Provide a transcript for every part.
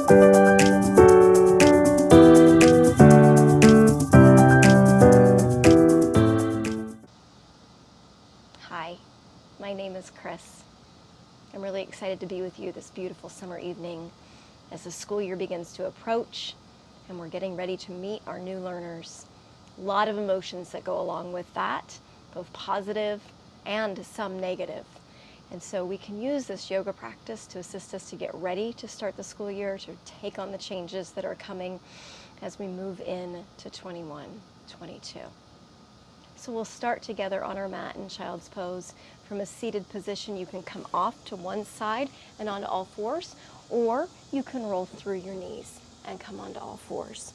Hi, my name is Chris. I'm really excited to be with you this beautiful summer evening as the school year begins to approach and we're getting ready to meet our new learners. A lot of emotions that go along with that, both positive and some negative. And so we can use this yoga practice to assist us to get ready to start the school year, to take on the changes that are coming as we move in to 21-22. So we'll start together on our mat in child's pose. From a seated position, you can come off to one side and onto all fours, or you can roll through your knees and come onto all fours.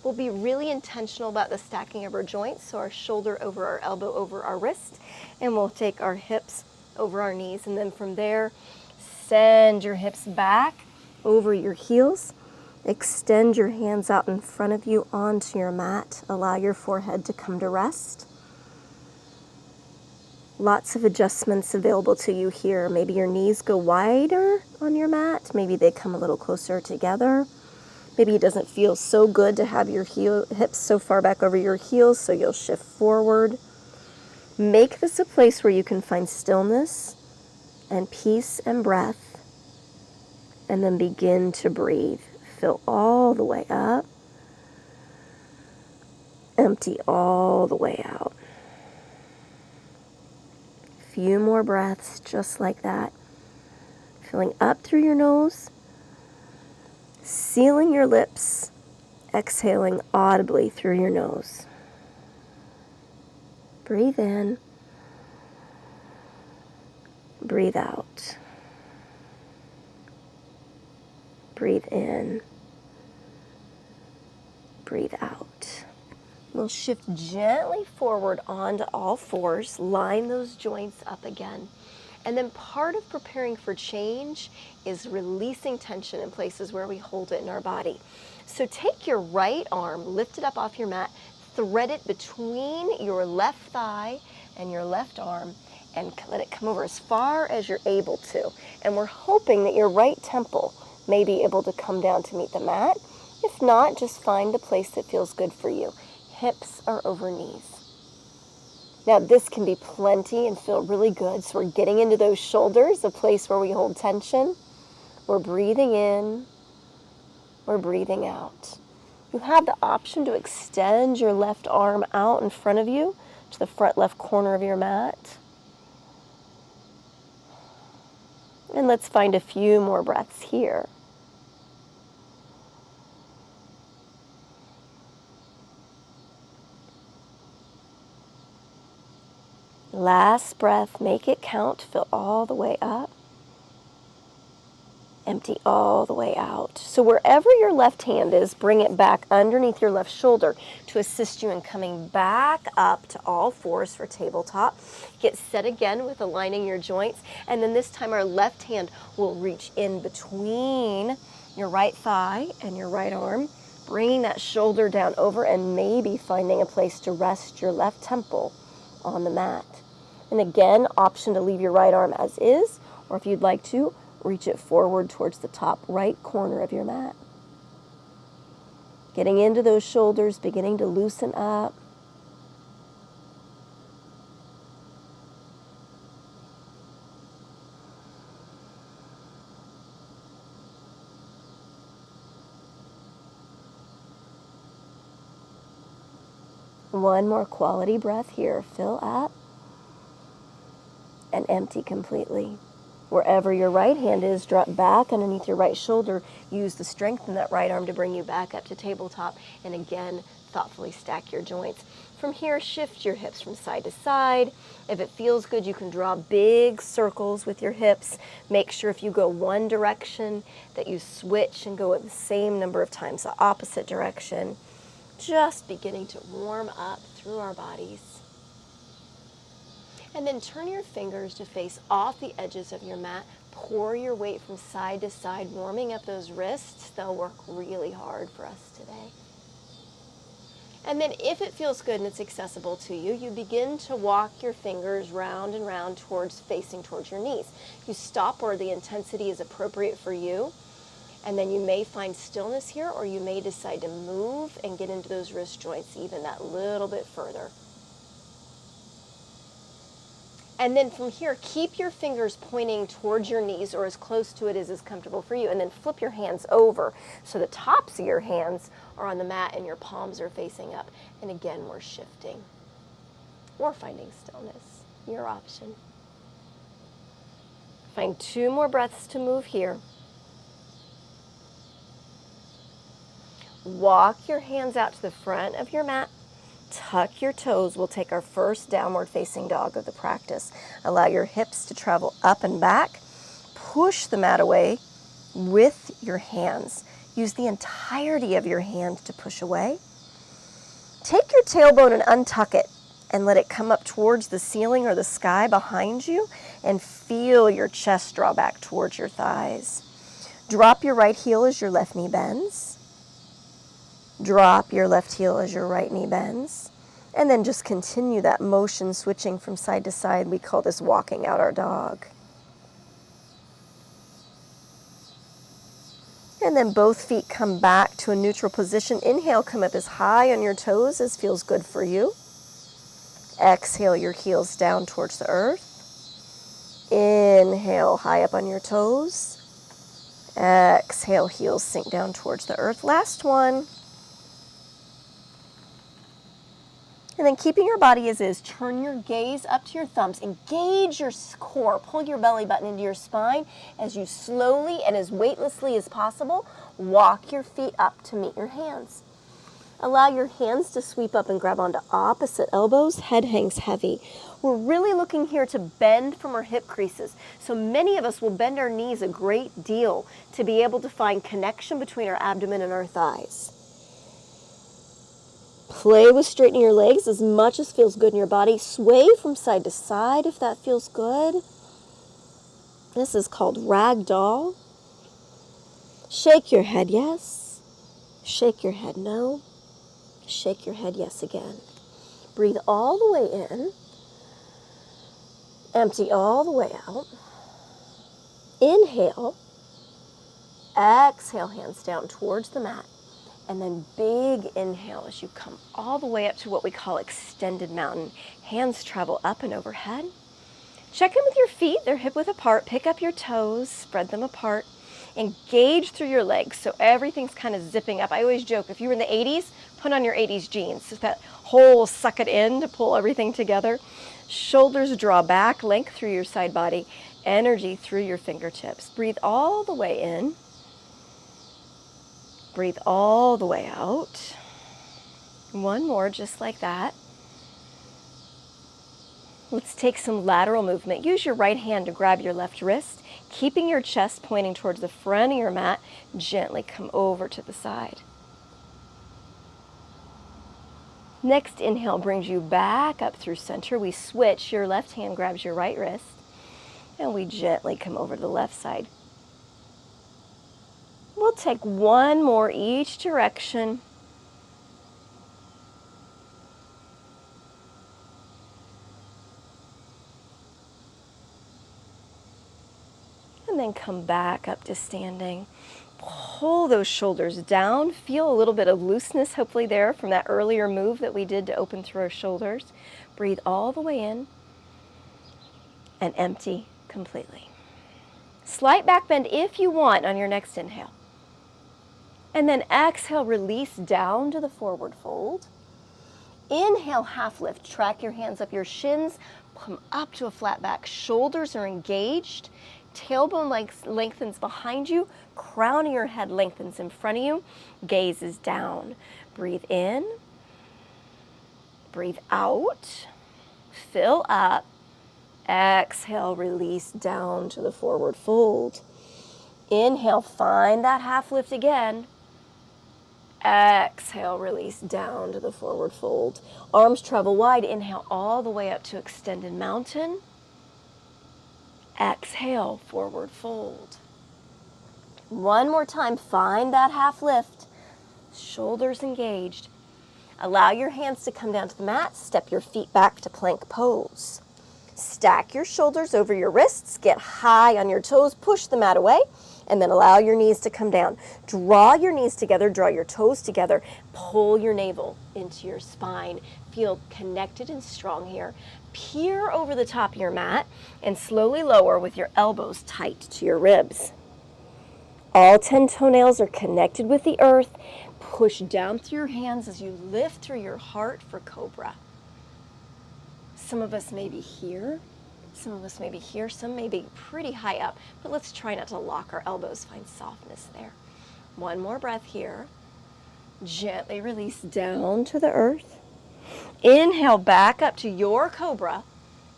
We'll be really intentional about the stacking of our joints, so our shoulder over our elbow over our wrist, and we'll take our hips over our knees, and then from there, send your hips back over your heels. Extend your hands out in front of you onto your mat. Allow your forehead to come to rest. Lots of adjustments available to you here. Maybe your knees go wider on your mat. Maybe they come a little closer together. Maybe it doesn't feel so good to have your hips so far back over your heels, so you'll shift forward. Make this a place where you can find stillness and peace and breath, and then begin to breathe. Fill all the way up. Empty all the way out. A few more breaths just like that. Filling up through your nose. Sealing your lips. Exhaling audibly through your nose. Breathe in. Breathe out. Breathe in. Breathe out. We'll shift gently forward onto all fours. Line those joints up again. And then part of preparing for change is releasing tension in places where we hold it in our body. So take your right arm, lift it up off your mat, thread it between your left thigh and your left arm, and let it come over as far as you're able to. And we're hoping that your right temple may be able to come down to meet the mat. If not, just find a place that feels good for you. Hips are over knees. Now this can be plenty and feel really good. So we're getting into those shoulders, a place where we hold tension. We're breathing in. We're breathing out. You have the option to extend your left arm out in front of you to the front left corner of your mat. And let's find a few more breaths here. Last breath, make it count, fill all the way up. Empty all the way out. So wherever your left hand is, bring it back underneath your left shoulder to assist you in coming back up to all fours for tabletop. Get set again with aligning your joints, and then this time our left hand will reach in between your right thigh and your right arm, bringing that shoulder down over and maybe finding a place to rest your left temple on the mat. And again, option to leave your right arm as is, or if you'd like to, reach it forward towards the top right corner of your mat. Getting into those shoulders, beginning to loosen up. One more quality breath here. Fill up and empty completely. Wherever your right hand is, drop back underneath your right shoulder. Use the strength in that right arm to bring you back up to tabletop. And again, thoughtfully stack your joints. From here, shift your hips from side to side. If it feels good, you can draw big circles with your hips. Make sure if you go one direction that you switch and go at the same number of times the opposite direction. Just beginning to warm up through our bodies. And then turn your fingers to face off the edges of your mat. Pour your weight from side to side, warming up those wrists. They'll work really hard for us today. And then if it feels good and it's accessible to you, you begin to walk your fingers round and round facing towards your knees. You stop where the intensity is appropriate for you, and then you may find stillness here, or you may decide to move and get into those wrist joints even that little bit further. And then from here, keep your fingers pointing towards your knees or as close to it as is comfortable for you. And then flip your hands over so the tops of your hands are on the mat and your palms are facing up. And again, we're shifting or finding stillness, your option. Find 2 more breaths to move here. Walk your hands out to the front of your mat. Tuck your toes. We'll take our first downward facing dog of the practice. Allow your hips to travel up and back. Push the mat away with your hands. Use the entirety of your hand to push away. Take your tailbone and untuck it and let it come up towards the ceiling or the sky behind you, and feel your chest draw back towards your thighs. Drop your right heel as your left knee bends. Drop your left heel as your right knee bends, and then just continue that motion switching from side to side. We call this walking out our dog. And then both feet come back to a neutral position. Inhale, come up as high on your toes as feels good for you. Exhale your heels down towards the earth. Inhale, high up on your toes. Exhale, heels sink down towards the earth. Last one. And then keeping your body as is, turn your gaze up to your thumbs, engage your core, pull your belly button into your spine as you slowly and as weightlessly as possible walk your feet up to meet your hands. Allow your hands to sweep up and grab onto opposite elbows, head hangs heavy. We're really looking here to bend from our hip creases. So many of us will bend our knees a great deal to be able to find connection between our abdomen and our thighs. Play with straightening your legs as much as feels good in your body. Sway from side to side if that feels good. This is called ragdoll. Shake your head yes. Shake your head no. Shake your head yes again. Breathe all the way in. Empty all the way out. Inhale. Exhale, hands down towards the mat. And then big inhale as you come all the way up to what we call extended mountain. Hands travel up and overhead. Check in with your feet, they're hip width apart. Pick up your toes, spread them apart. Engage through your legs so everything's kind of zipping up. I always joke, if you were in the 80s, put on your 80s jeans. So that whole suck it in to pull everything together. Shoulders draw back, length through your side body, energy through your fingertips. Breathe all the way in. Breathe all the way out. One more, just like that. Let's take some lateral movement. Use your right hand to grab your left wrist, keeping your chest pointing towards the front of your mat. Gently come over to the side. Next inhale brings you back up through center. We switch. Your left hand grabs your right wrist, and we gently come over to the left side. We'll take one more each direction. And then come back up to standing. Pull those shoulders down. Feel a little bit of looseness, hopefully there from that earlier move that we did to open through our shoulders. Breathe all the way in and empty completely. Slight back bend if you want on your next inhale. And then exhale, release down to the forward fold. Inhale, half lift. Track your hands up your shins. Come up to a flat back. Shoulders are engaged. Tailbone lengthens behind you. Crown of your head lengthens in front of you. Gaze is down. Breathe in. Breathe out. Fill up. Exhale, release down to the forward fold. Inhale, find that half lift again. Exhale, release down to the forward fold. Arms travel wide. Inhale all the way up to extended mountain. Exhale, forward fold. One more time, find that half lift. Shoulders engaged. Allow your hands to come down to the mat. Step your feet back to plank pose. Stack your shoulders over your wrists. Get high on your toes. Push the mat away. And then allow your knees to come down. Draw your knees together. Draw your toes together. Pull your navel into your spine. Feel connected and strong here. Peer over the top of your mat and slowly lower with your elbows tight to your ribs. All 10 toenails are connected with the earth. Push down through your hands as you lift through your heart for cobra. Some of us may be here, some of us may be here, some may be pretty high up, but let's try not to lock our elbows, find softness there. One more breath here. Gently release down to the earth. Inhale back up to your cobra.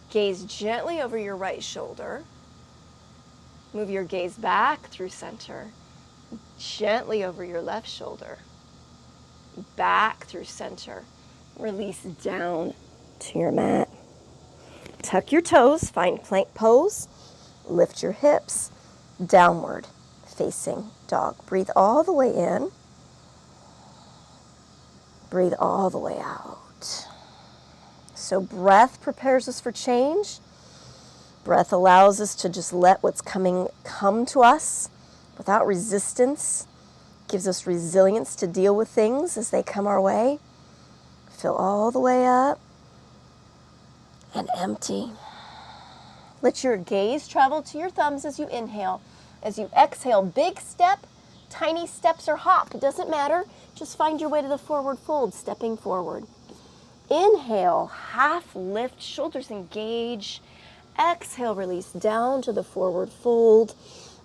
Gaze gently over your right shoulder. Move your gaze back through center. Gently over your left shoulder. Back through center. Release down to your mat. Tuck your toes, find plank pose. Lift your hips, downward facing dog. Breathe all the way in. Breathe all the way out. So breath prepares us for change. Breath allows us to just let what's coming come to us without resistance. Gives us resilience to deal with things as they come our way. Fill all the way up and empty. Let your gaze travel to your thumbs as you inhale. As you exhale, big step, tiny steps or hop, it doesn't matter. Just find your way to the forward fold, stepping forward. Inhale, half lift, shoulders engage. Exhale, release down to the forward fold.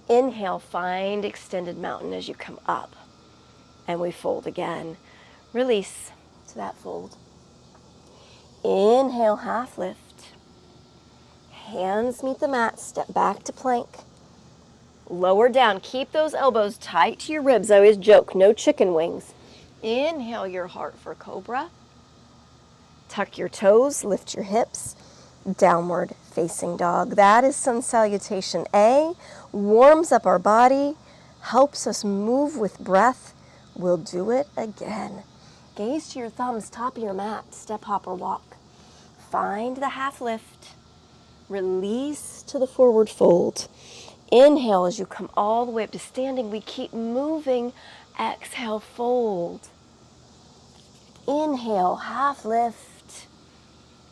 Inhale, find extended mountain as you come up. And we fold again. Release to that fold. Inhale, half lift. Hands meet the mat, step back to plank. Lower down, keep those elbows tight to your ribs. I always joke, no chicken wings. Inhale your heart for cobra. Tuck your toes, lift your hips. Downward facing dog. That is sun salutation A. Warms up our body, helps us move with breath. We'll do it again. Gaze to your thumbs, top of your mat, step, hop, or walk. Find the half lift. Release to the forward fold. Inhale as you come all the way up to standing. We keep moving. Exhale, fold. Inhale, half lift.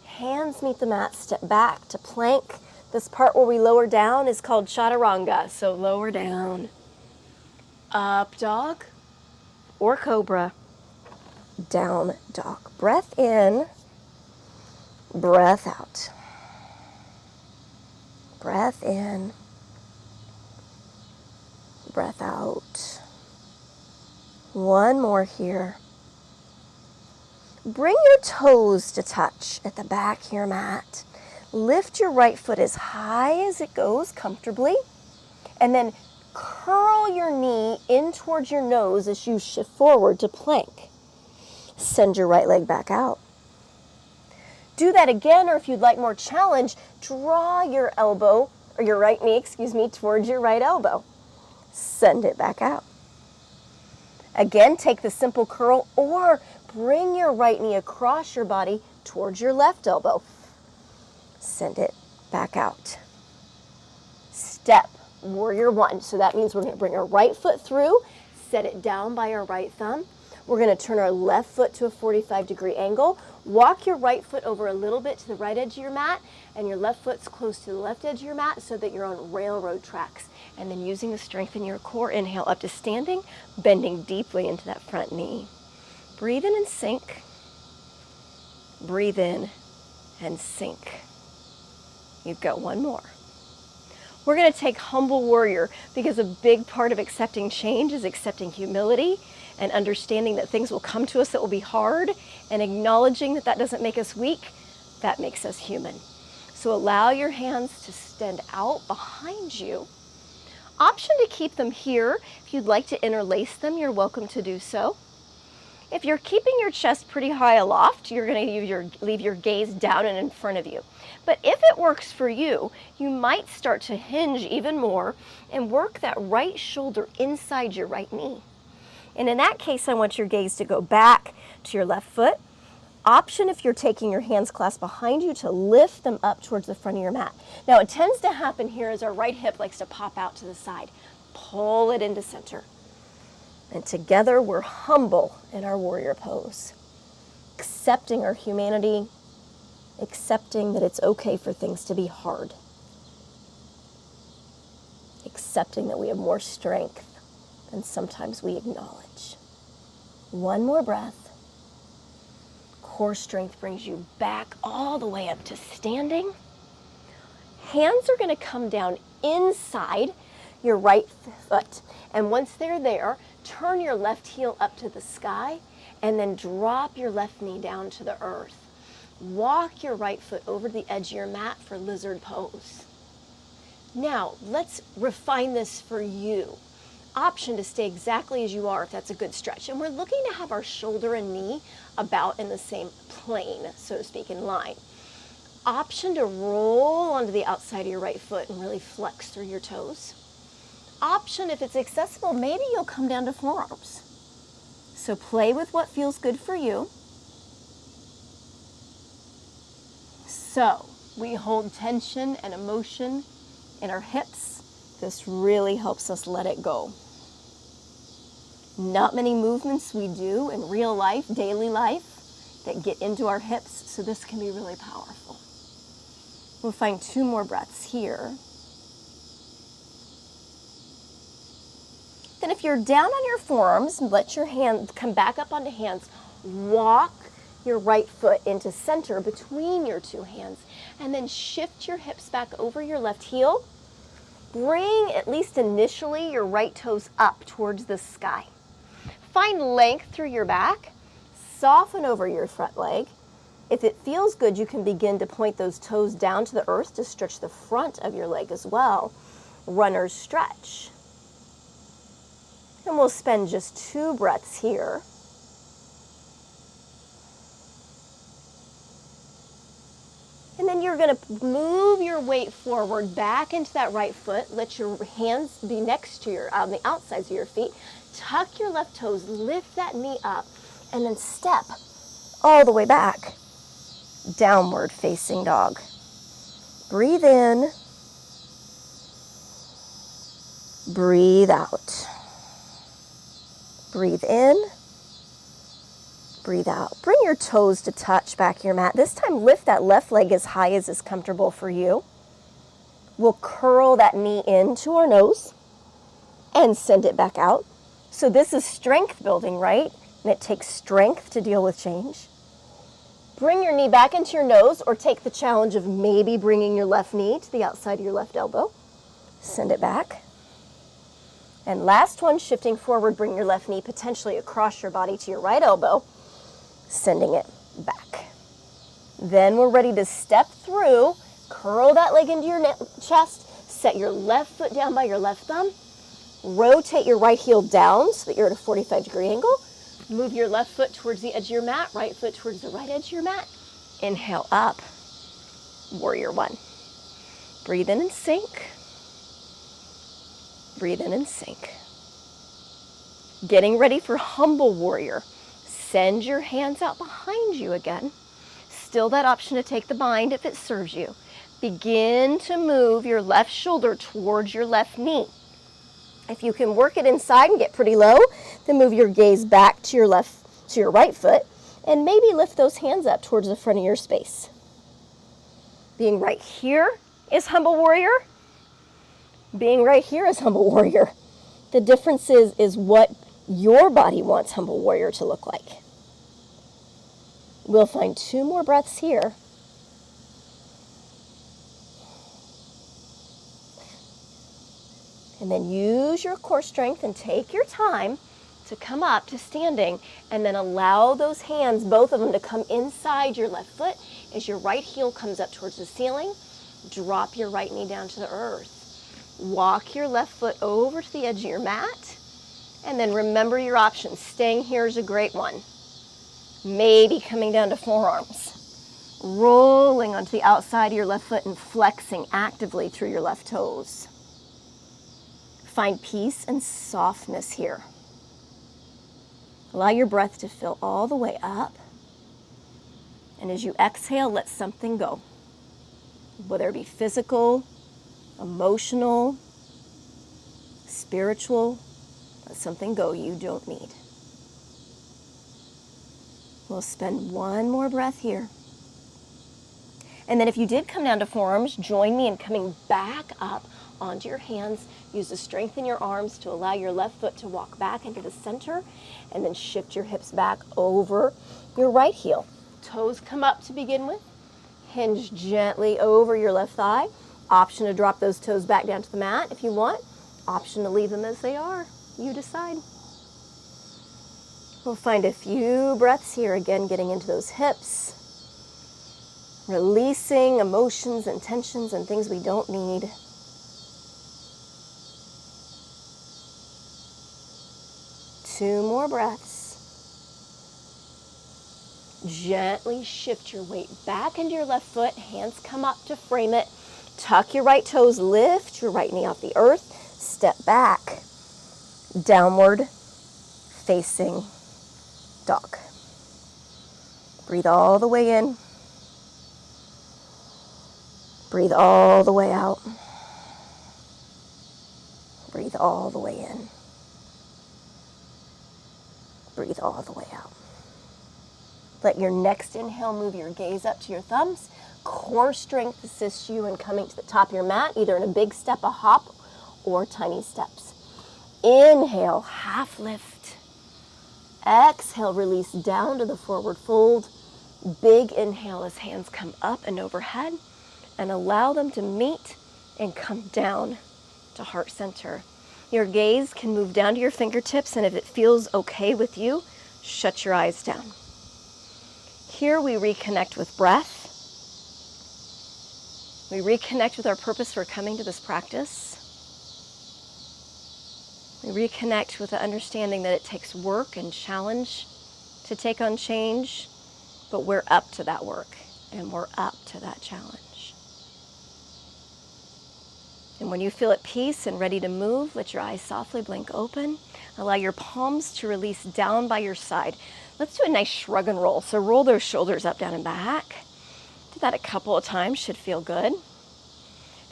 Hands meet the mat, step back to plank. This part where we lower down is called chaturanga, so lower down. Up dog or cobra. Down dog. Breath in, breath out. Breath in, breath out. One more here. Bring your toes to touch at the back of your mat. Lift your right foot as high as it goes comfortably, and then curl your knee in towards your nose as you shift forward to plank. Send your right leg back out. Do that again, or if you'd like more challenge, draw your elbow, or your right knee, towards your right elbow. Send it back out. Again, take the simple curl, or bring your right knee across your body towards your left elbow. Send it back out. Step, warrior one. So that means we're going to bring our right foot through, set it down by our right thumb. We're going to turn our left foot to a 45-degree angle. Walk your right foot over a little bit to the right edge of your mat, and your left foot's close to the left edge of your mat so that you're on railroad tracks. And then using the strength in your core, inhale up to standing, bending deeply into that front knee. Breathe in and sink. Breathe in and sink. You've got one more. We're going to take humble warrior, because a big part of accepting change is accepting humility and understanding that things will come to us that will be hard, and acknowledging that that doesn't make us weak, that makes us human. So allow your hands to extend out behind you. Option to keep them here. If you'd like to interlace them, you're welcome to do so. If you're keeping your chest pretty high aloft, you're going to leave your gaze down and in front of you. But if it works for you, you might start to hinge even more and work that right shoulder inside your right knee. And in that case, I want your gaze to go back to your left foot. Option, if you're taking your hands clasped behind you, to lift them up towards the front of your mat. Now, what tends to happen here is our right hip likes to pop out to the side. Pull it into center. And together, we're humble in our warrior pose. Accepting our humanity, accepting that it's okay for things to be hard. Accepting that we have more strength than sometimes we acknowledge. One more breath. Core strength brings you back all the way up to standing. Hands are going to come down inside your right foot. And once they're there, turn your left heel up to the sky and then drop your left knee down to the earth. Walk your right foot over the edge of your mat for lizard pose. Now, let's refine this for you. Option to stay exactly as you are if that's a good stretch. And we're looking to have our shoulder and knee about in the same plane, so to speak, in line. Option to roll onto the outside of your right foot and really flex through your toes. Option, if it's accessible, maybe you'll come down to forearms. So play with what feels good for you. So we hold tension and emotion in our hips. This really helps us let it go. Not many movements we do in real life, daily life, that get into our hips, so this can be really powerful. We'll find 2 more breaths here. Then if you're down on your forearms, let your hand come back up onto hands. Walk your right foot into center between your 2 hands, and then shift your hips back over your left heel. Bring, at least initially, your right toes up towards the sky. Find length through your back. Soften over your front leg. If it feels good, you can begin to point those toes down to the earth to stretch the front of your leg as well. Runner's stretch. And we'll spend just 2 breaths here. And then you're going to move your weight forward back into that right foot. Let your hands be next to on the outsides of your feet. Tuck your left toes, lift that knee up, and then step all the way back. Downward facing dog. Breathe in. Breathe out. Breathe in. Breathe out. Bring your toes to touch back your mat. This time, lift that left leg as high as is comfortable for you. We'll curl that knee into our nose and send it back out. So this is strength building, right? And it takes strength to deal with change. Bring your knee back into your nose, or take the challenge of maybe bringing your left knee to the outside of your left elbow. Send it back. And last one, shifting forward, bring your left knee potentially across your body to your right elbow, sending it back. Then we're ready to step through, curl that leg into your chest, set your left foot down by your left thumb, rotate your right heel down so that you're at a 45-degree angle, move your left foot towards the edge of your mat, right foot towards the right edge of your mat. Inhale up, warrior 1. Breathe in and sink. Breathe in and sink. Getting ready for humble warrior. Send your hands out behind you again. Still that option to take the bind if it serves you. Begin to move your left shoulder towards your left knee. If you can work it inside and get pretty low, then move your gaze back to your right foot, and maybe lift those hands up towards the front of your space. Being right here is humble warrior. Being right here is humble warrior. The difference is what your body wants humble warrior to look like. We'll find 2 more breaths here. And then use your core strength and take your time to come up to standing, and then allow those hands, both of them, to come inside your left foot as your right heel comes up towards the ceiling. Drop your right knee down to the earth. Walk your left foot over to the edge of your mat, and then remember your options. Staying here is a great one. Maybe coming down to forearms. Rolling onto the outside of your left foot and flexing actively through your left toes. Find peace and softness here. Allow your breath to fill all the way up. And as you exhale, let something go. Whether it be physical, emotional, spiritual, let something go you don't need. We'll spend one more breath here. And then if you did come down to forearms, join me in coming back up onto your hands. Use the strength in your arms to allow your left foot to walk back into the center, and then shift your hips back over your right heel. Toes come up to begin with. Hinge gently over your left thigh. Option to drop those toes back down to the mat if you want. Option to leave them as they are. You decide. We'll find a few breaths here, again getting into those hips. Releasing emotions and tensions and things we don't need. Two more breaths. Gently shift your weight back into your left foot. Hands come up to frame it. Tuck your right toes. Lift your right knee off the earth. Step back. Downward facing dog. Breathe all the way in. Breathe all the way out. Breathe all the way in. Breathe all the way out. Let your next inhale move your gaze up to your thumbs. Core strength assists you in coming to the top of your mat, either in a big step, a hop, or tiny steps. Inhale, half lift. Exhale, release down to the forward fold. Big inhale as hands come up and overhead, and allow them to meet and come down to heart center. Your gaze can move down to your fingertips, and if it feels okay with you, shut your eyes down. Here we reconnect with breath. We reconnect with our purpose for coming to this practice. We reconnect with the understanding that it takes work and challenge to take on change, but we're up to that work and we're up to that challenge. And when you feel at peace and ready to move, let your eyes softly blink open. Allow your palms to release down by your side. Let's do a nice shrug and roll. So roll those shoulders up, down, and back. Do that a couple of times, should feel good.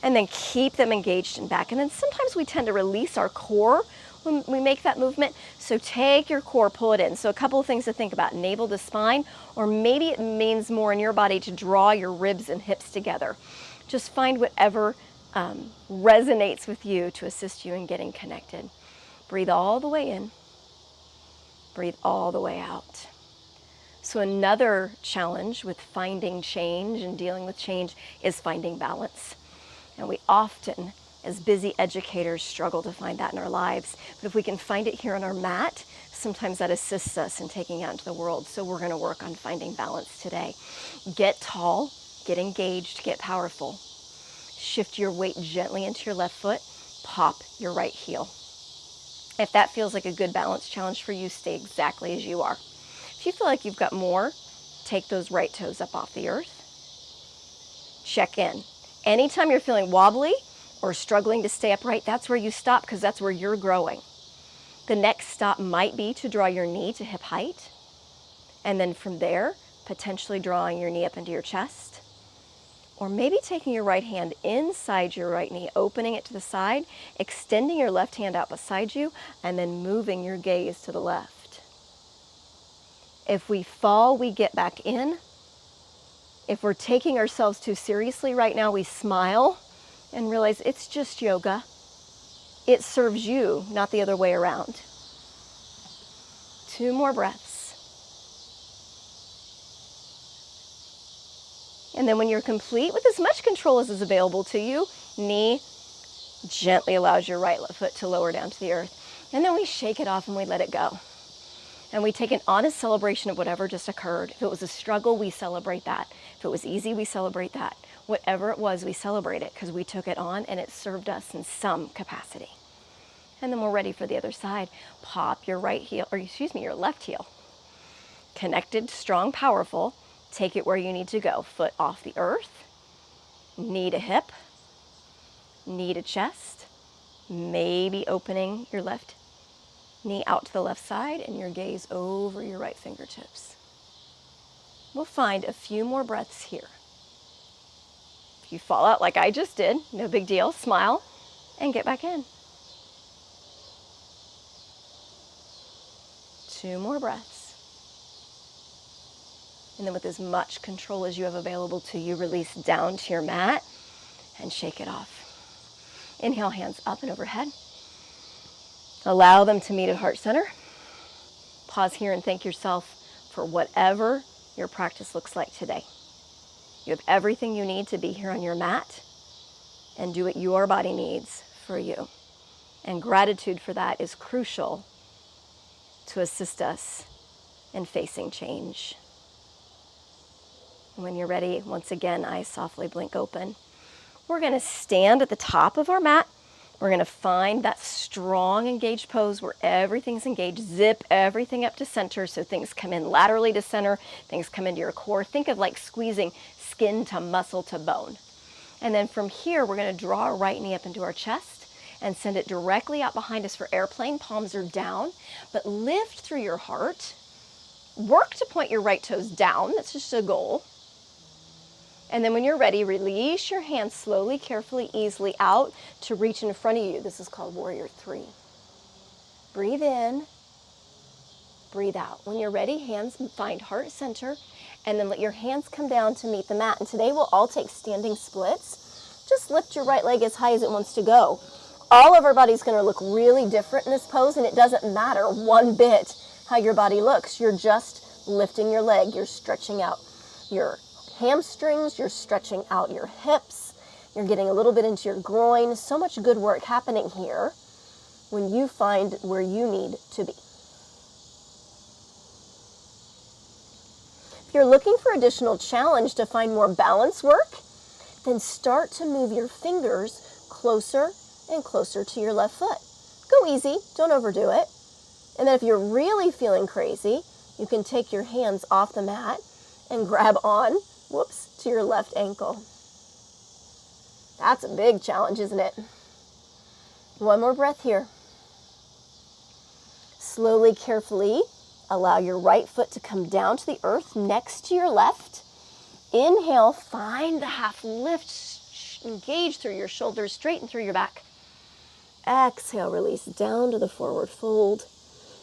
And then keep them engaged and back. And then sometimes we tend to release our core when we make that movement. So take your core, pull it in. So a couple of things to think about: navel to spine, or maybe it means more in your body to draw your ribs and hips together. Just find whatever resonates with you to assist you in getting connected. Breathe all the way in. Breathe all the way out. So another challenge with finding change and dealing with change is finding balance. And we often, as busy educators, struggle to find that in our lives. But if we can find it here on our mat, sometimes that assists us in taking it out into the world. So we're going to work on finding balance today. Get tall, get engaged, get powerful. Shift your weight gently into your left foot. Pop your right heel. If that feels like a good balance challenge for you, stay exactly as you are. If you feel like you've got more, take those right toes up off the earth. Check in. Anytime you're feeling wobbly or struggling to stay upright, that's where you stop, because that's where you're growing. The next stop might be to draw your knee to hip height. And then from there, potentially drawing your knee up into your chest. Or maybe taking your right hand inside your right knee, opening it to the side, extending your left hand out beside you, and then moving your gaze to the left. If we fall, we get back in. If we're taking ourselves too seriously right now, we smile and realize it's just yoga. It serves you, not the other way around. 2 more breaths. And then when you're complete, with as much control as is available to you, knee gently allows your right foot to lower down to the earth. And then we shake it off and we let it go. And we take an honest celebration of whatever just occurred. If it was a struggle, we celebrate that. If it was easy, we celebrate that. Whatever it was, we celebrate it, because we took it on and it served us in some capacity. And then we're ready for the other side. Pop your your left heel. Connected, strong, powerful. Take it where you need to go. Foot off the earth, knee to hip, knee to chest, maybe opening your left Knee out to the left side and your gaze over your right fingertips. We'll find a few more breaths here. If you fall out like I just did, no big deal. Smile and get back in. 2 more breaths. And then with as much control as you have available to you, release down to your mat and shake it off. Inhale, hands up and overhead. Allow them to meet at heart center. Pause here and thank yourself for whatever your practice looks like today. You have everything you need to be here on your mat and do what your body needs for you. And gratitude for that is crucial to assist us in facing change. When you're ready, once again, eyes softly blink open. We're going to stand at the top of our mat. We're going to find that strong engaged pose where everything's engaged. Zip everything up to center so things come in laterally to center, things come into your core. Think of like squeezing skin to muscle to bone. And then from here, we're going to draw our right knee up into our chest and send it directly out behind us for airplane. Palms are down, but lift through your heart. Work to point your right toes down. That's just a goal. And then when you're ready, release your hands slowly, carefully, easily out to reach in front of you. This is called Warrior 3. Breathe in, breathe out. When you're ready, hands find heart center, and then let your hands come down to meet the mat. And today we'll all take standing splits. Just lift your right leg as high as it wants to go. All of our body's going to look really different in this pose, and it doesn't matter one bit how your body looks. You're just lifting your leg. You're stretching out your hamstrings, you're stretching out your hips, you're getting a little bit into your groin. So much good work happening here when you find where you need to be. If you're looking for additional challenge to find more balance work, then start to move your fingers closer and closer to your left foot. Go easy, don't overdo it. And then if you're really feeling crazy, you can take your hands off the mat and grab on to your left ankle. That's a big challenge, isn't it? One more breath here. Slowly, carefully, allow your right foot to come down to the earth next to your left. Inhale, find the half lift, engage through your shoulders, straighten through your back. Exhale, release down to the forward fold.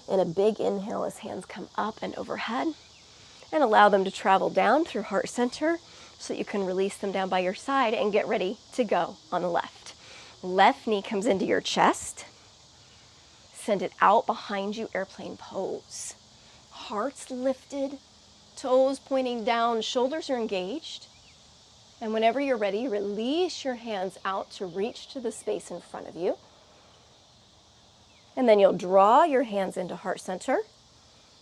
And a big inhale as hands come up and overhead. And allow them to travel down through heart center so that you can release them down by your side and get ready to go on the left. Left knee comes into your chest. Send it out behind you, airplane pose. Heart's lifted, toes pointing down, shoulders are engaged. And whenever you're ready, release your hands out to reach to the space in front of you. And then you'll draw your hands into heart center.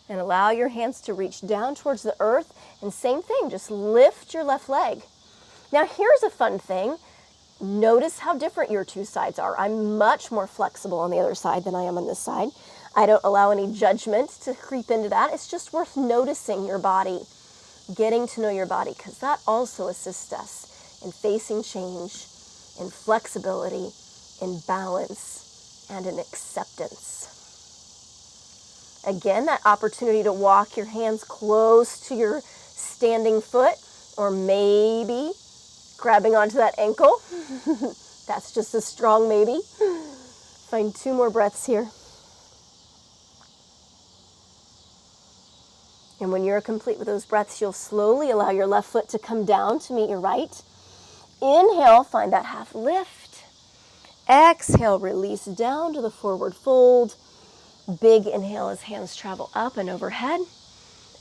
And allow your hands to reach down towards the earth. And same thing, just lift your left leg. Now here's a fun thing. Notice how different your two sides are. I'm much more flexible on the other side than I am on this side. I don't allow any judgment to creep into that. It's just worth noticing your body, getting to know your body, because that also assists us in facing change, in flexibility, in balance, and in acceptance. Again, that opportunity to walk your hands close to your standing foot, or maybe grabbing onto that ankle. That's just a strong maybe. Find 2 more breaths here. And when you're complete with those breaths, you'll slowly allow your left foot to come down to meet your right. Inhale, find that half lift. Exhale, release down to the forward fold. Big inhale as hands travel up and overhead,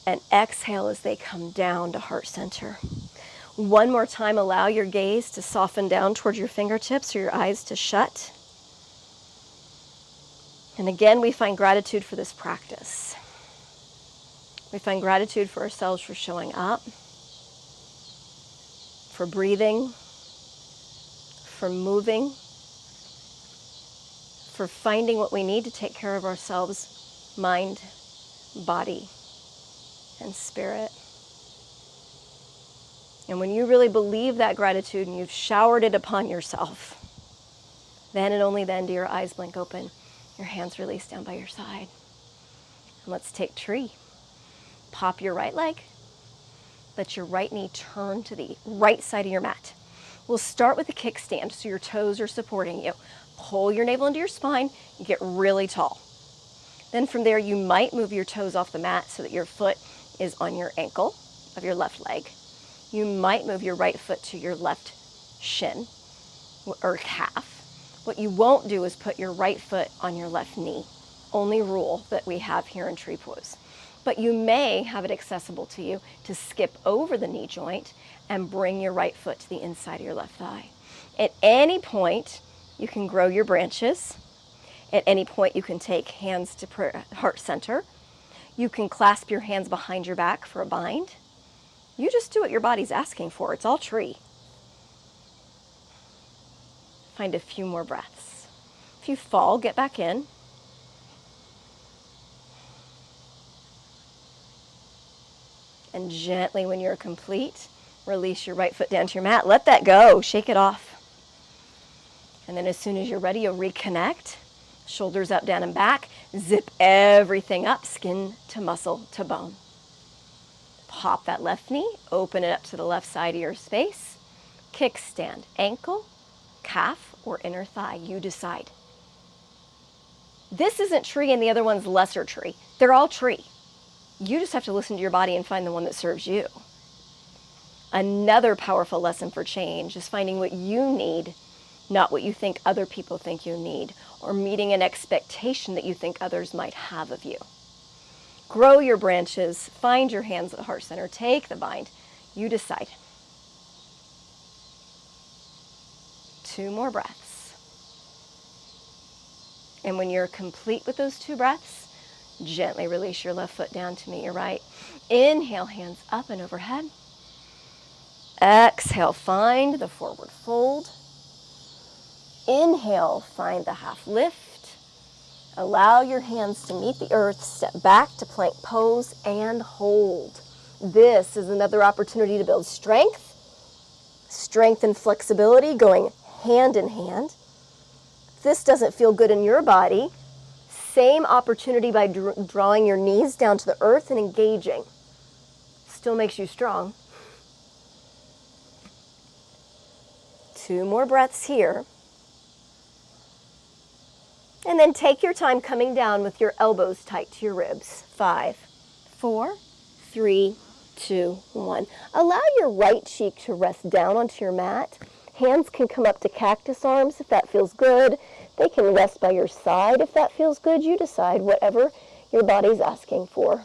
and exhale as they come down to heart center. One more time, allow your gaze to soften down towards your fingertips or your eyes to shut. And again, we find gratitude for this practice. We find gratitude for ourselves for showing up, for breathing, for moving, for finding what we need to take care of ourselves, mind, body, and spirit. And when you really believe that gratitude and you've showered it upon yourself, then and only then do your eyes blink open Your hands release down by your side. And let's take tree. Pop your right leg. Let your right knee turn to the right side of your mat. We'll start with a kickstand, so your toes are supporting you. Pull your navel into your spine, you get really tall. Then from there, you might move your toes off the mat so that your foot is on your ankle of your left leg. You might move your right foot to your left shin or calf. What you won't do is put your right foot on your left knee. Only rule that we have here in tree pose. But you may have it accessible to you to skip over the knee joint and bring your right foot to the inside of your left thigh. At any point, you can grow your branches. At any point, you can take hands to heart center. You can clasp your hands behind your back for a bind. You just do what your body's asking for. It's all tree. Find a few more breaths. If you fall, get back in. And gently, when you're complete, release your right foot down to your mat. Let that go. Shake it off. And then as soon as you're ready, you'll reconnect. Shoulders up, down, and back. Zip everything up, skin to muscle to bone. Pop that left knee. Open it up to the left side of your space. Kickstand. Ankle, calf, or inner thigh. You decide. This isn't tree and the other one's lesser tree. They're all tree. You just have to listen to your body and find the one that serves you. Another powerful lesson for change is finding what you need, not what you think other people think you need, or meeting an expectation that you think others might have of you. Grow your branches, find your hands at the heart center, take the bind. You decide. 2 more breaths. And when you're complete with those 2 breaths, gently release your left foot down to meet your right. Inhale, hands up and overhead. Exhale, find the forward fold. Inhale, find the half lift. Allow your hands to meet the earth. Step back to plank pose and hold. This is another opportunity to build strength. Strength and flexibility going hand in hand. If this doesn't feel good in your body, same opportunity by drawing your knees down to the earth and engaging. Still makes you strong. 2 more breaths here. And then take your time coming down with your elbows tight to your ribs. 5, 4, 3, 2, 1. Allow your right cheek to rest down onto your mat. Hands can come up to cactus arms if that feels good. They can rest by your side if that feels good. You decide whatever your body's asking for.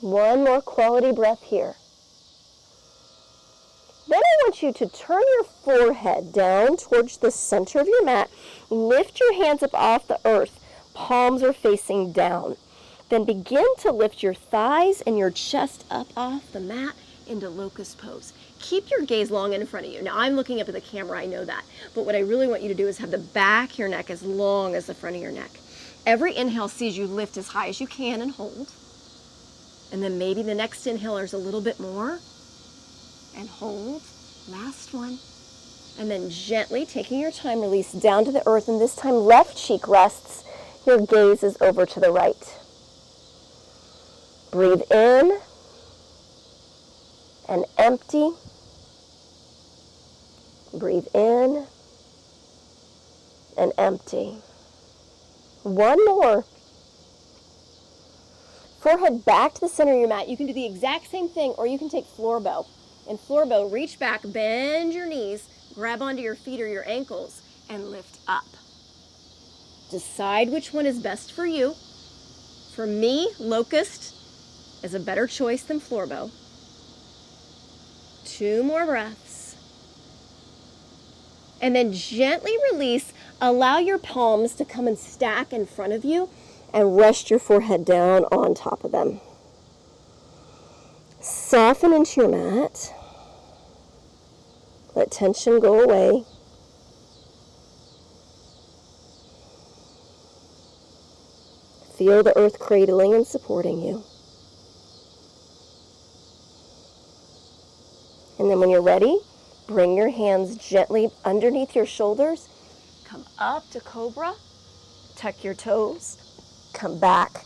One more quality breath here. Then I want you to turn your forehead down towards the center of your mat. Lift your hands up off the earth. Palms are facing down. Then begin to lift your thighs and your chest up off the mat into locust pose. Keep your gaze long in front of you. Now I'm looking up at the camera, I know that. But what I really want you to do is have the back of your neck as long as the front of your neck. Every inhale sees you lift as high as you can and hold. And then maybe the next inhale is a little bit more. And hold. Last one. And then gently, taking your time, release down to the earth. And this time left cheek rests. Your gaze is over to the right. Breathe in and empty. Breathe in and empty. One more. Forehead back to the center of your mat. You can do the exact same thing, or you can take floor bow. In floor bow, reach back, bend your knees, grab onto your feet or your ankles, and lift up. Decide which one is best for you. For me, locust is a better choice than floor bow. 2 more breaths. And then gently release. Allow your palms to come and stack in front of you and rest your forehead down on top of them. Soften into your mat. Let tension go away. Feel the earth cradling and supporting you. ready, bring your hands gently underneath your shoulders. Come up to cobra. Tuck your toes. Come back,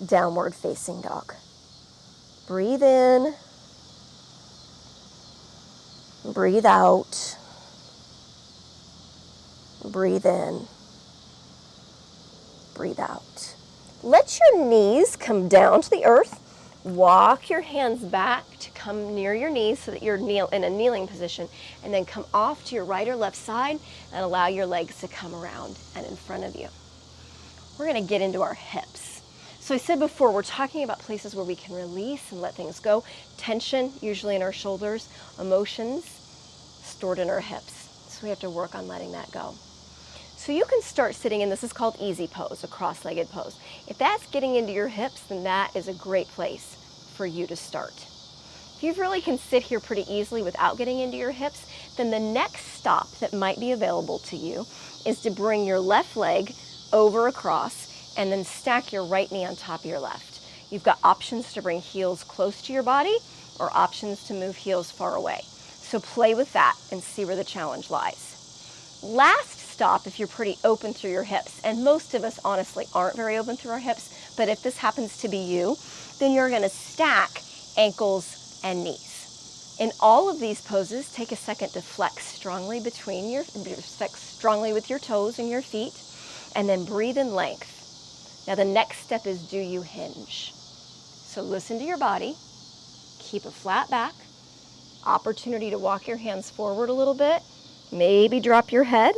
downward facing dog. Breathe in. Breathe out. Breathe in. Breathe out. Let your knees come down to the earth. Walk your hands back to come near your knees so that you're in a kneeling position, and then come off to your right or left side and allow your legs to come around and in front of you. We're going to get into our hips. So I said before, we're talking about places where we can release and let things go. Tension, usually in our shoulders, emotions stored in our hips. So we have to work on letting that go. So you can start sitting in, this is called easy pose, a cross-legged pose. If that's getting into your hips, then that is a great place for you to start. If you really can sit here pretty easily without getting into your hips, then the next stop that might be available to you is to bring your left leg over across and then stack your right knee on top of your left. You've got options to bring heels close to your body or options to move heels far away. So play with that and see where the challenge lies. Last stop, if you're pretty open through your hips, and most of us honestly aren't very open through our hips, but if this happens to be you, then you're going to stack ankles and knees. In all of these poses, take a second to flex strongly flex strongly with your toes and your feet, and then breathe in length. Now the next step is, do you hinge? So listen to your body, keep a flat back, opportunity to walk your hands forward a little bit, maybe drop your head,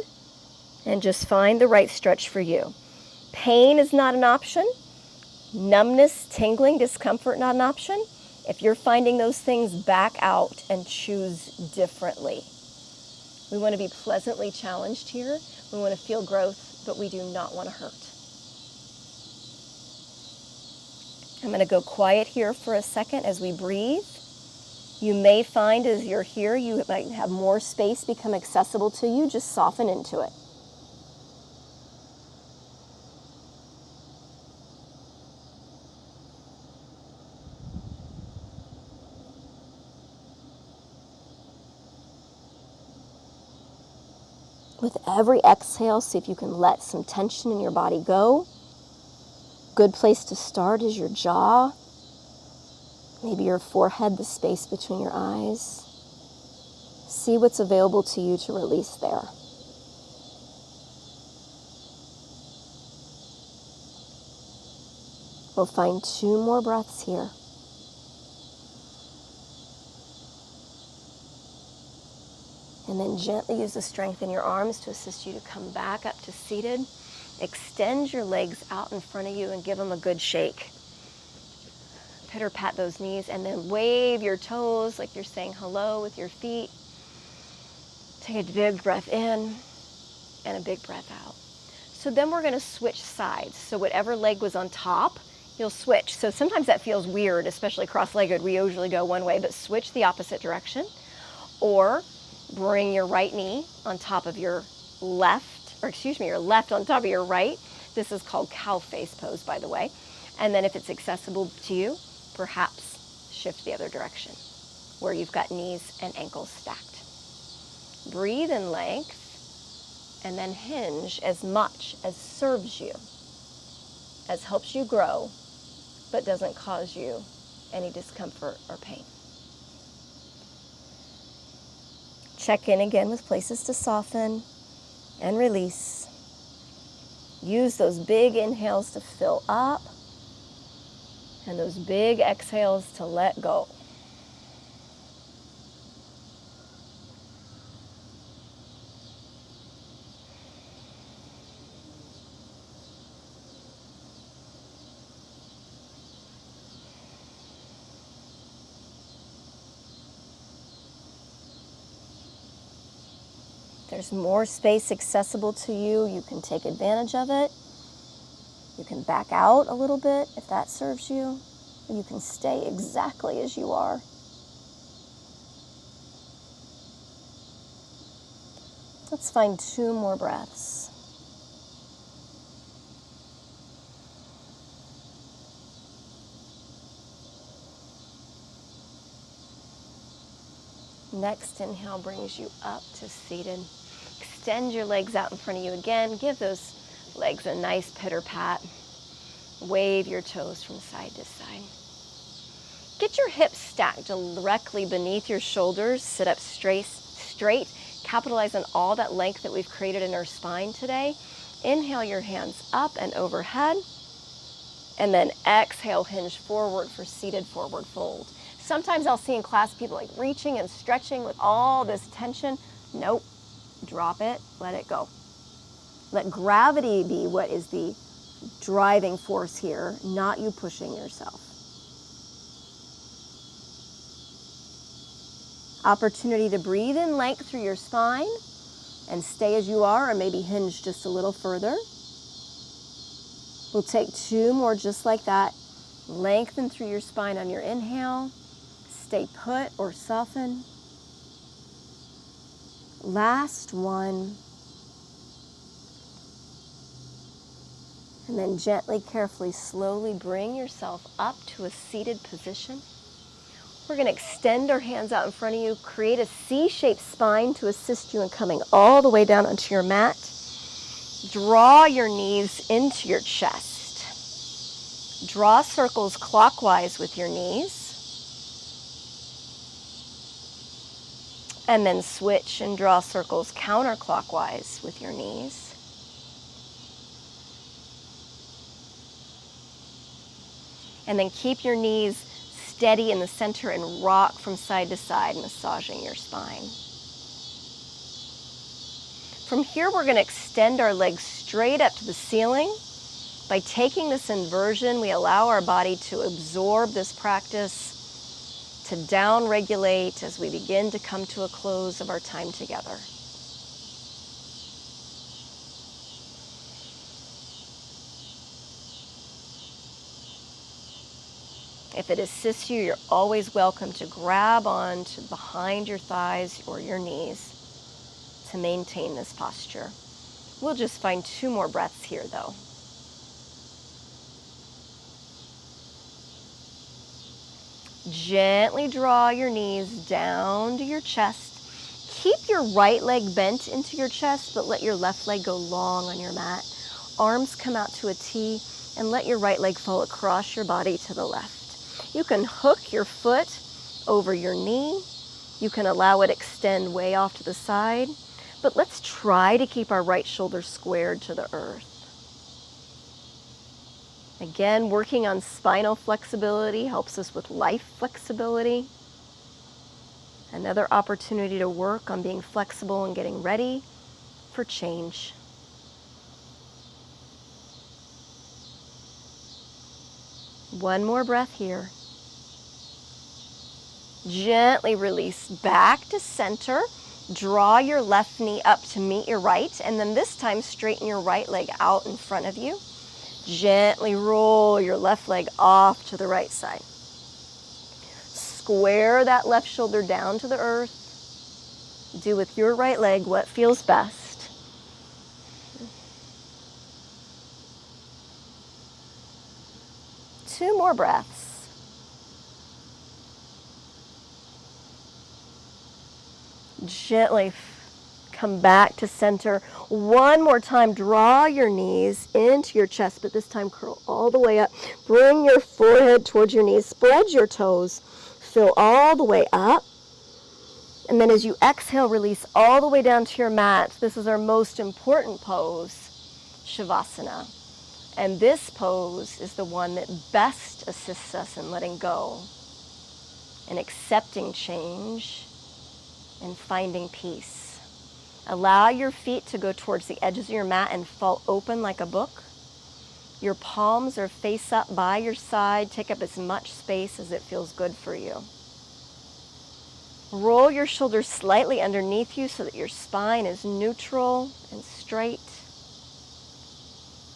and just find the right stretch for you. Pain is not an option. Numbness, tingling, discomfort, not an option. If you're finding those things, back out and choose differently. We want to be pleasantly challenged here. We want to feel growth, but we do not want to hurt. I'm going to go quiet here for a second as we breathe. You may find as you're here, you might have more space become accessible to you. Just soften into it. With every exhale, see if you can let some tension in your body go. Good place to start is your jaw, maybe your forehead, the space between your eyes. See what's available to you to release there. We'll find 2 more breaths here. And then gently use the strength in your arms to assist you to come back up to seated. Extend your legs out in front of you and give them a good shake. Pitter pat those knees and then wave your toes like you're saying hello with your feet. Take a big breath in and a big breath out. So then we're going to switch sides. So whatever leg was on top, you'll switch. So sometimes that feels weird, especially cross-legged. We usually go one way, but switch the opposite direction. Or bring your right knee on top of your your left on top of your right. This is called cow face pose, by the way. And then if it's accessible to you, perhaps shift the other direction where you've got knees and ankles stacked. Breathe in length and then hinge as much as serves you, as helps you grow, but doesn't cause you any discomfort or pain. Check in again with places to soften and release. Use those big inhales to fill up and those big exhales to let go. There's more space accessible to you. You can take advantage of it. You can back out a little bit if that serves you. You can stay exactly as you are. Let's find 2 more breaths. Next inhale brings you up to seated. Extend your legs out in front of you again. Give those legs a nice pitter pat. Wave your toes from side to side. Get your hips stacked directly beneath your shoulders. Sit up straight. Capitalize on all that length that we've created in our spine today. Inhale your hands up and overhead. And then exhale, hinge forward for seated forward fold. Sometimes I'll see in class people like reaching and stretching with all this tension. Nope. Drop it. Let it go. Let gravity be what is the driving force here, not you pushing yourself. Opportunity to breathe in length through your spine and stay as you are, or maybe hinge just a little further. We'll take 2 more just like that. Lengthen through your spine on your inhale. Stay put or soften. Last one. And then gently, carefully, slowly bring yourself up to a seated position. We're going to extend our hands out in front of you, create a C-shaped spine to assist you in coming all the way down onto your mat. Draw your knees into your chest. Draw circles clockwise with your knees. And then switch and draw circles counterclockwise with your knees. And then keep your knees steady in the center and rock from side to side, massaging your spine. From here, we're going to extend our legs straight up to the ceiling. By taking this inversion, we allow our body to absorb this practice, to down-regulate as we begin to come to a close of our time together. If it assists you, you're always welcome to grab on to behind your thighs or your knees to maintain this posture. We'll just find 2 more breaths here, though. Gently draw your knees down to your chest. Keep your right leg bent into your chest, but let your left leg go long on your mat. Arms come out to a T, and let your right leg fall across your body to the left. You can hook your foot over your knee. You can allow it extend way off to the side, but let's try to keep our right shoulder squared to the earth. Again, working on spinal flexibility helps us with life flexibility. Another opportunity to work on being flexible and getting ready for change. One more breath here. Gently release back to center. Draw your left knee up to meet your right, and then this time straighten your right leg out in front of you. Gently roll your left leg off to the right side. Square that left shoulder down to the earth. Do with your right leg what feels best. Two more breaths. Gently come back to center. One more time, draw your knees into your chest, but this time curl all the way up. Bring your forehead towards your knees. Spread your toes. Fill all the way up. And then as you exhale, release all the way down to your mat. This is our most important pose, Shavasana. And this pose is the one that best assists us in letting go and accepting change and finding peace. Allow your feet to go towards the edges of your mat and fall open like a book. Your palms are face up by your side. Take up as much space as it feels good for you. Roll your shoulders slightly underneath you so that your spine is neutral and straight.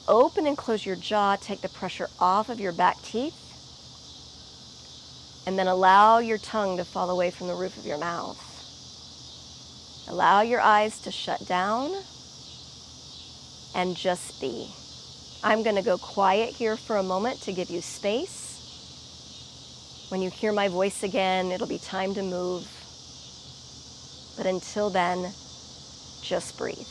Open and close your jaw. Take the pressure off of your back teeth. And then allow your tongue to fall away from the roof of your mouth. Allow your eyes to shut down and just be. I'm going to go quiet here for a moment to give you space. When you hear my voice again, it'll be time to move. But until then, just breathe.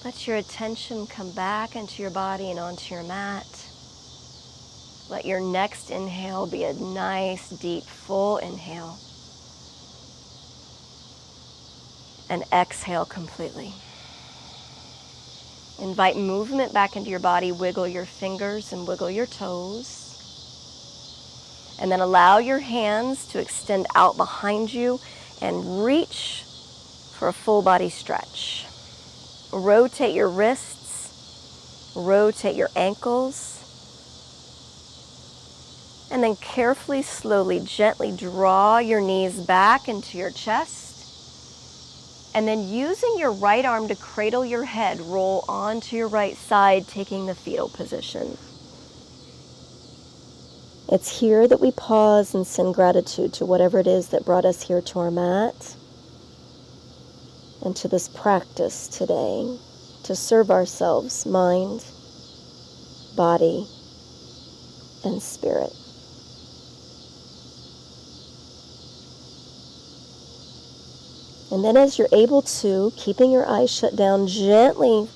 Let your attention come back into your body and onto your mat. Let your next inhale be a nice, deep, full inhale. And exhale completely. Invite movement back into your body. Wiggle your fingers and wiggle your toes. And then allow your hands to extend out behind you and reach for a full body stretch. Rotate your wrists, rotate your ankles, and then carefully, slowly, gently draw your knees back into your chest. And then using your right arm to cradle your head, roll onto your right side, taking the fetal position. It's here that we pause and send gratitude to whatever it is that brought us here to our mat and to this practice today to serve ourselves, mind, body, and spirit. And then as you're able to, keeping your eyes shut down, gently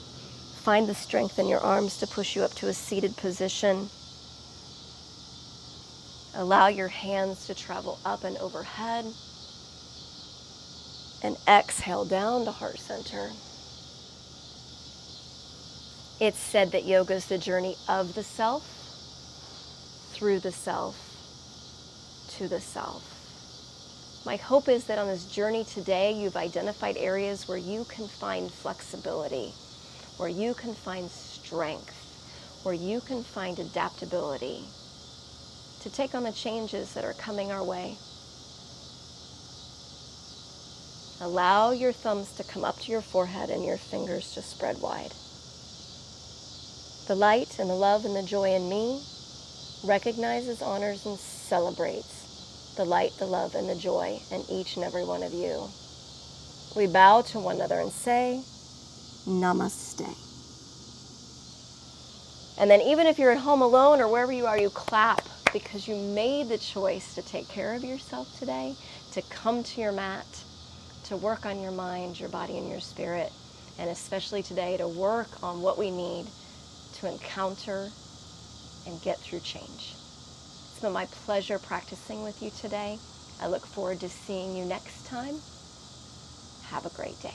find the strength in your arms to push you up to a seated position. Allow your hands to travel up and overhead. And exhale down to heart center. It's said that yoga is the journey of the self, through the self, to the self. My hope is that on this journey today, you've identified areas where you can find flexibility, where you can find strength, where you can find adaptability to take on the changes that are coming our way. Allow your thumbs to come up to your forehead and your fingers to spread wide. The light and the love and the joy in me recognizes, honors, and celebrates the light, the love, and the joy in each and every one of you. We bow to one another and say, Namaste. And then even if you're at home alone or wherever you are, you clap because you made the choice to take care of yourself today, to come to your mat, to work on your mind, your body, and your spirit, and especially today to work on what we need to encounter and get through change. It's been my pleasure practicing with you today. I look forward to seeing you next time. Have a great day.